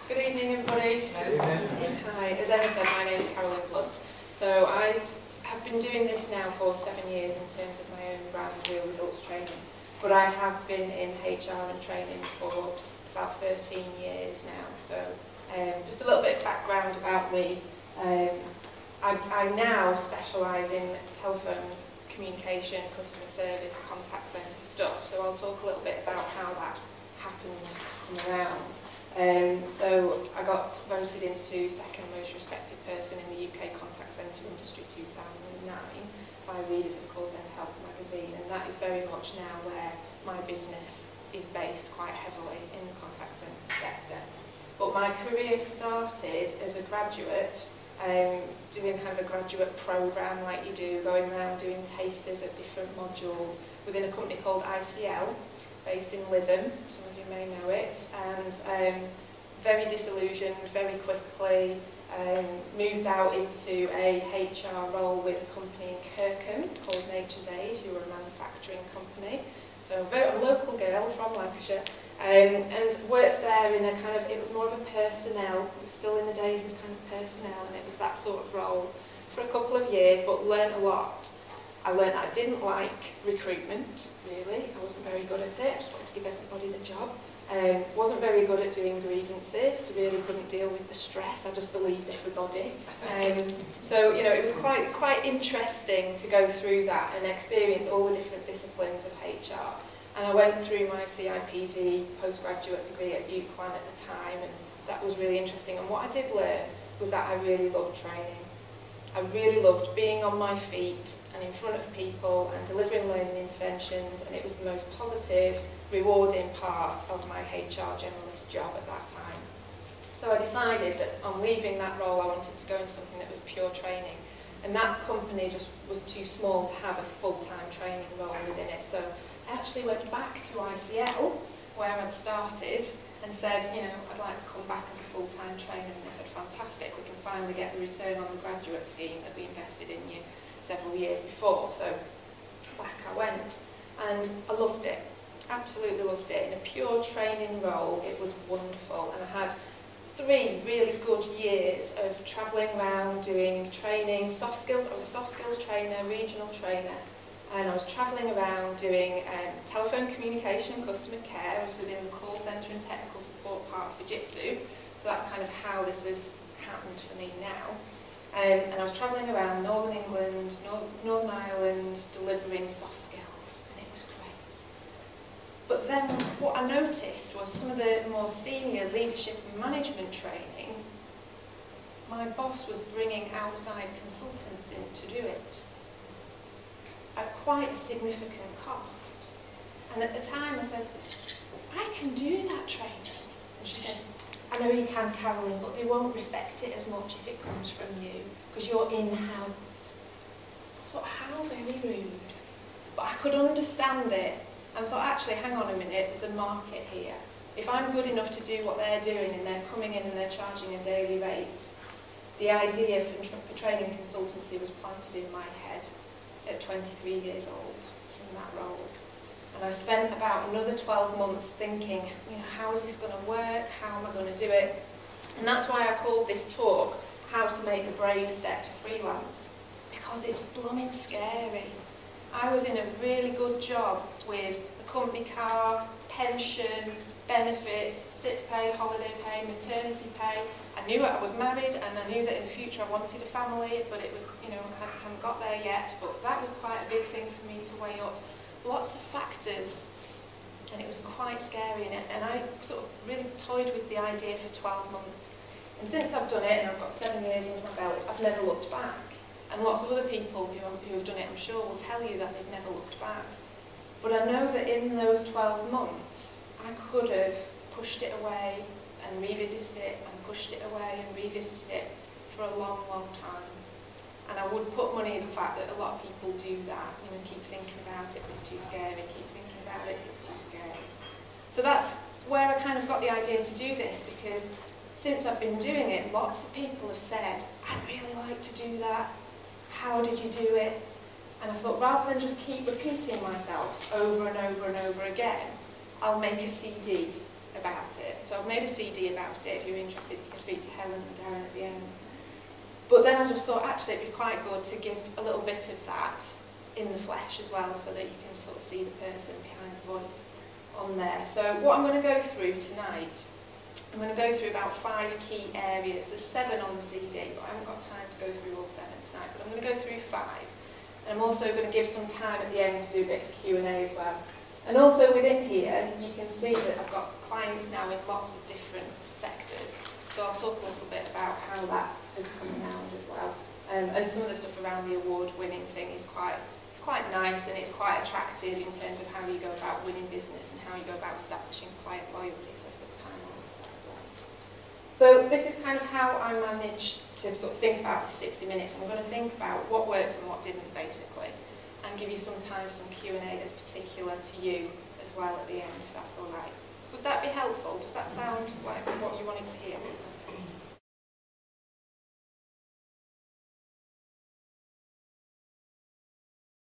Good evening, everybody. Good evening. Hi, as Emma said, my name is Carolyn Blunt. So I have been doing this now for 7 years in terms of my own brand real results training. But I have been in HR and training for about 13 years now. So just a little bit of background about me. I now specialise in telephone communication, customer service, contact centre stuff. So I'll talk a little bit about how that happened to come around. So I got voted into second most respected person in the UK contact centre industry 2009 by readers of Call Centre Help magazine, and that is very much now where my business is based quite heavily in the contact centre sector. But my career started as a graduate, doing kind of a graduate programme like you do, going around doing tasters of different modules within a company called ICL, based in Lytham, some of you may know it, and very disillusioned very quickly, moved out into a HR role with a company in Kirkham called Nature's Aid, who are a manufacturing company. So a local girl from Lancashire, and worked there in a kind of, it was more of a personnel, it was still in the days of kind of personnel, and it was that sort of role for a couple of years, but learnt a lot. I learned that I didn't like recruitment, really. I wasn't very good at it. I just wanted to give everybody the job. Wasn't very good at doing grievances. Really couldn't deal with the stress. I just believed everybody. So, you know, it was quite interesting to go through that and experience all the different disciplines of HR. And I went through my Cipd postgraduate degree at UCLan at the time, and that was really interesting. And what I did learn was that I really loved training. I really loved being on my feet and in front of people and delivering learning interventions, and it was the most positive, rewarding part of my HR generalist job at that time. So I decided that on leaving that role I wanted to go into something that was pure training, and that company just was too small to have a full-time training role within it. So I actually went back to ICL, where I'd started, and said, you know, I'd like to come back as a full-time trainer, and they said, fantastic, we can finally get the return on the graduate scheme that we invested in you several years before. So back I went, and I loved it, absolutely loved it. In a pure training role, it was wonderful, and I had 3 really good years of travelling around doing training, soft skills. I was a soft skills trainer, regional trainer, and I was travelling around doing telephone communication and customer care. I was within the call centre and technical support part of Fujitsu, so that's kind of how this has happened for me now. And I was travelling around Northern England, Northern Ireland, delivering soft skills, and it was great. But then what I noticed was some of the more senior leadership and management training, my boss was bringing outside consultants in to do it, at quite a significant cost. And at the time I said, I can do that training. And she said, I know you can, Carolyn, but they won't respect it as much if it comes from you, because you're in-house. I thought, how very rude. But I could understand it, and thought, actually, hang on a minute, there's a market here. If I'm good enough to do what they're doing, and they're coming in and they're charging a daily rate, the idea for training consultancy was planted in my head at 23 years old from that role. And I spent about another 12 months thinking, you know, how is this going to work? How am I going to do it? And that's why I called this talk, How to Make the Brave Step to Freelance, because it's blooming scary. I was in a really good job with a company car, pension, benefits, sick pay, holiday pay, maternity pay. I knew I was married, and I knew that in the future I wanted a family, but it was, you know, I hadn't got there yet. But that was quite a big thing for me to weigh up. Lots of factors, and it was quite scary. And I sort of really toyed with the idea for 12 months. And since I've done it, and I've got 7 years under my belt, I've never looked back. And lots of other people who have done it, I'm sure, will tell you that they've never looked back. But I know that in those 12 months, I could have pushed it away and revisited it, and pushed it away and revisited it for a long, long time. And I would put money in the fact that a lot of people do that, you know, keep thinking about it, but it's too scary, keep thinking about it, it's too scary. So that's where I kind of got the idea to do this, because since I've been doing it, lots of people have said, I'd really like to do that, how did you do it? And I thought, rather than just keep repeating myself over and over and over again, I'll make a CD. about it. So I've made a CD about it. If you're interested, you can speak to Helen and Darren at the end. But then I just thought actually it'd be quite good to give a little bit of that in the flesh as well, so that you can sort of see the person behind the voice on there. So what I'm going to go through tonight, I'm going to go through about 5 key areas. There's 7 on the CD, but I haven't got time to go through all 7 tonight, but I'm going to go through 5. And I'm also going to give some time at the end to do a bit of Q&A as well. And also within here, you can see that I've got clients now in lots of different sectors. So I'll talk a little bit about how that has come around as well. And some of the stuff around the award-winning thing is quite nice, and it's quite attractive in terms of how you go about winning business and how you go about establishing client loyalty. So if there's time on that as well. So this is kind of how I managed to sort of think about the 60 minutes. I'm going to think about what worked and what didn't, basically, and give you some time for some Q&A that's particular to you as well at the end, if that's all right. Would that be helpful? Does that sound like what you wanted to hear?